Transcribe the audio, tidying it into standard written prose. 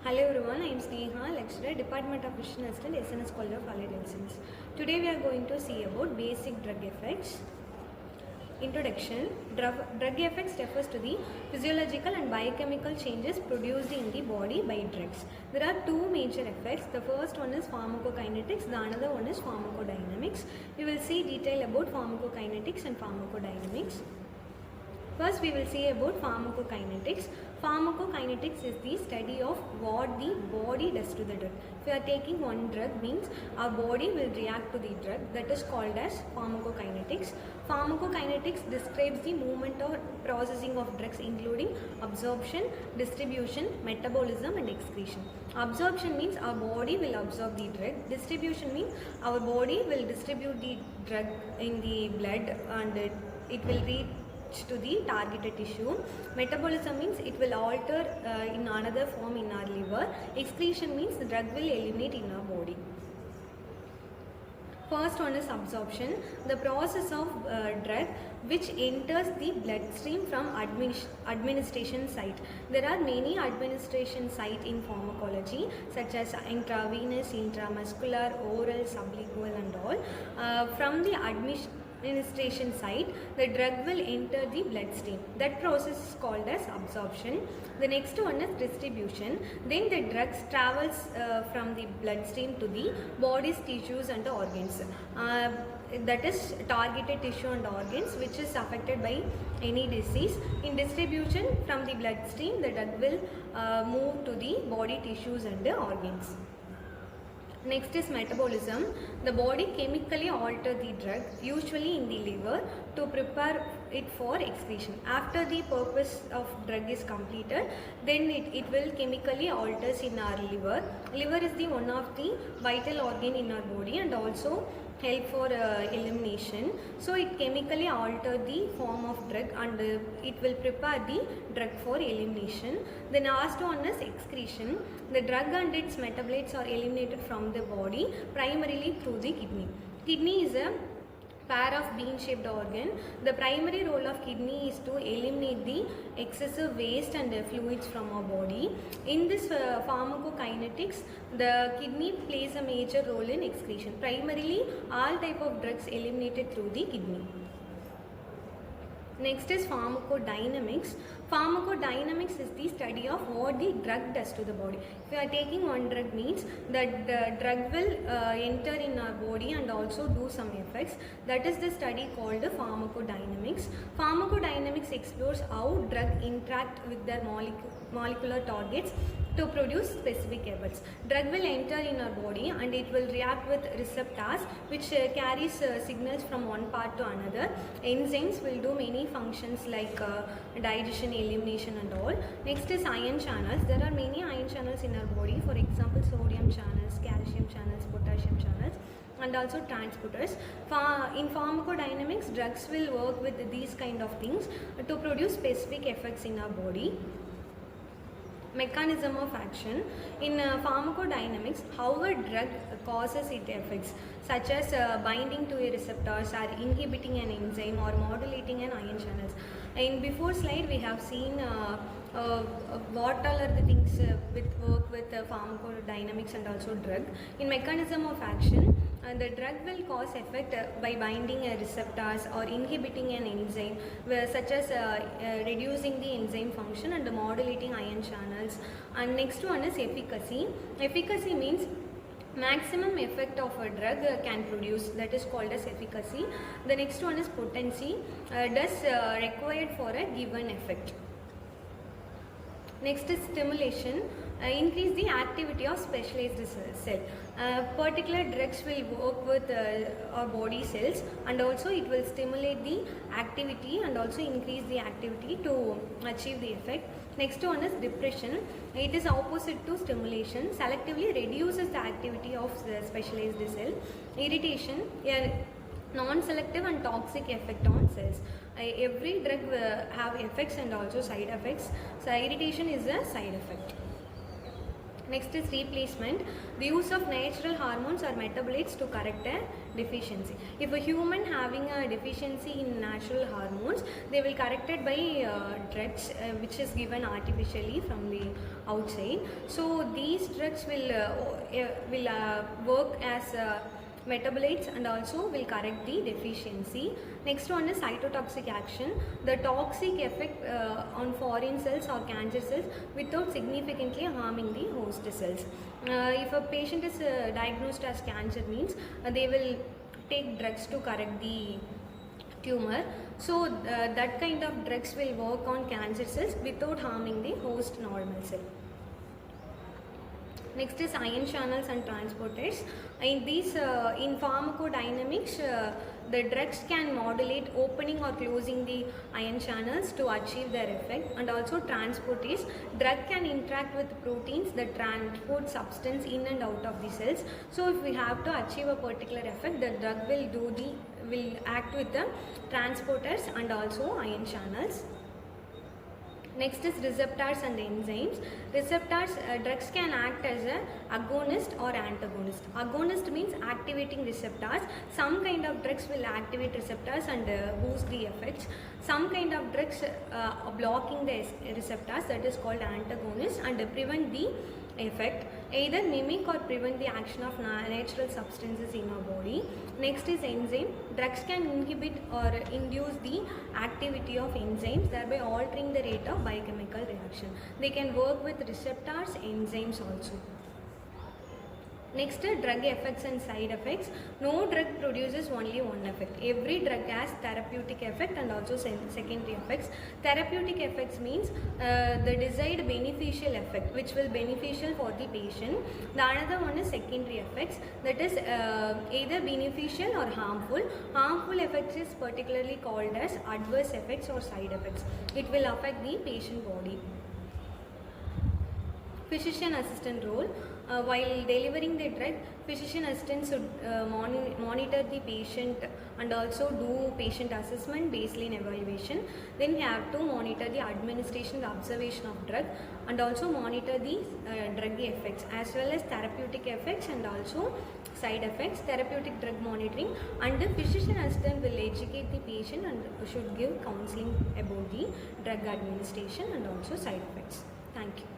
Hello everyone, I am Sneha, lecturer, Department of Vision Assistant, SNS College of Allied Medicines. Today we are going to see about basic drug effects. Introduction. Drug effects refers to the physiological and biochemical changes produced in the body by drugs. There are two major effects. The first one is pharmacokinetics, the another one is pharmacodynamics. We will see detail about pharmacokinetics and pharmacodynamics. First we will see about pharmacokinetics. Pharmacokinetics is the study of what the body does to the drug. If you are taking one drug, means our body will react to the drug, that is called as pharmacokinetics. Pharmacokinetics describes the movement or processing of drugs including absorption, distribution, metabolism and excretion. Absorption means our body will absorb the drug. Distribution means our body will distribute the drug in the blood and it will reach to the targeted tissue. Metabolism means it will alter in another form in our liver. Excretion means the drug will eliminate in our body. First one is absorption, the process of drug which enters the bloodstream from administration site. There are many administration sites in pharmacology such as intravenous, intramuscular, oral, sublingual and all. From the administration site, the drug will enter the bloodstream. That process is called as absorption. The next one is distribution. Then the drugs travels from the bloodstream to the body's tissues and organs. That is targeted tissue and organs which is affected by any disease. In distribution from the bloodstream, the drug will move to the body tissues and the organs. Next is metabolism. The body chemically alters the drug, usually in the liver, to prepare it for excretion. After the purpose of drug is completed, then it will chemically alters in our liver. Liver is the one of the vital organ in our body and also help for elimination. So it chemically alter the form of drug and it will prepare the drug for elimination. The last one is excretion. The drug and its metabolites are eliminated from the body primarily through the kidney. Kidney is a pair of bean-shaped organ. The primary role of kidney is to eliminate the excessive waste and fluids from our body. In this pharmacokinetics, the kidney plays a major role in excretion. Primarily, all type of drugs eliminated through the kidney. Next is pharmacodynamics. Pharmacodynamics is the study of what the drug does to the body. If you are taking one drug, means that the drug will enter in our body and also do some effects. That is the study called the pharmacodynamics. Pharmacodynamics explores how drug interact with their molecular targets to produce specific effects. Drug will enter in our body and it will react with receptors which carries signals from one part to another. Enzymes will do many functions like digestion, elimination and all. Next is ion channels. There are many ion channels in our body. For example, sodium channels, calcium channels, potassium channels and also transporters. In pharmacodynamics, drugs will work with these kind of things to produce specific effects in our body. Mechanism of action. In pharmacodynamics, how a drug causes its effects, such as binding to a receptors or inhibiting an enzyme or modulating an ion channels. In before slide, we have seen what all are the things work with pharmacodynamics and also drug. In mechanism of action, the drug will cause effect by binding a receptors or inhibiting an enzyme, such as reducing the enzyme function and modulating ion channels. And next one is efficacy. Efficacy means maximum effect of a drug can produce, that is called as efficacy. The next one is potency, does required for a given effect. Next is stimulation, increase the activity of specialized cell. Particular drugs will work with our body cells and also it will stimulate the activity and also increase the activity to achieve the effect. Next one is depression. It is opposite to stimulation, selectively reduces the activity of the specialized cell. Irritation, non-selective and toxic effect on cells. Every drug have effects and also side effects. So irritation is a side effect. Next is replacement, the use of natural hormones or metabolites to correct a deficiency. If a human having a deficiency in natural hormones, they will correct it by drugs which is given artificially from the outside. So these drugs will work as metabolites and also will correct the deficiency. Next one is cytotoxic action, the toxic effect on foreign cells or cancer cells without significantly harming the host cells. If a patient is diagnosed as cancer, means they will take drugs to correct the tumor. So that kind of drugs will work on cancer cells without harming the host normal cell. Next is ion channels and transporters. In these, in pharmacodynamics, the drugs can modulate opening or closing the ion channels to achieve their effect, and also transporters. Drug can interact with proteins that transport substance in and out of the cells. So if we have to achieve a particular effect, the drug will act with the transporters and also ion channels. Next is receptors and enzymes. Receptors, drugs can act as a agonist or antagonist. Agonist means activating receptors. Some kind of drugs will activate receptors and boost the effects. Some kind of drugs blocking the receptors, that is called antagonist, and prevent the effect, either mimic or prevent the action of natural substances in our body. Next is enzyme. Drugs can inhibit or induce the activity of enzymes, thereby altering the rate of biochemical reaction. They can work with receptors, enzymes also. Next, drug effects and side effects. No drug produces only one effect. Every drug has therapeutic effect and also secondary effects. Therapeutic effects means the desired beneficial effect, which will beneficial for the patient. The another one is secondary effects, that is either beneficial or harmful. Harmful effects is particularly called as adverse effects or side effects. It will affect the patient body. Physician assistant role. While delivering the drug, physician assistant should monitor the patient and also do patient assessment, baseline evaluation. Then we have to monitor the administration, the observation of drug, and also monitor the drug effects as well as therapeutic effects and also side effects. Therapeutic drug monitoring, and the physician assistant will educate the patient and should give counseling about the drug administration and also side effects. Thank you.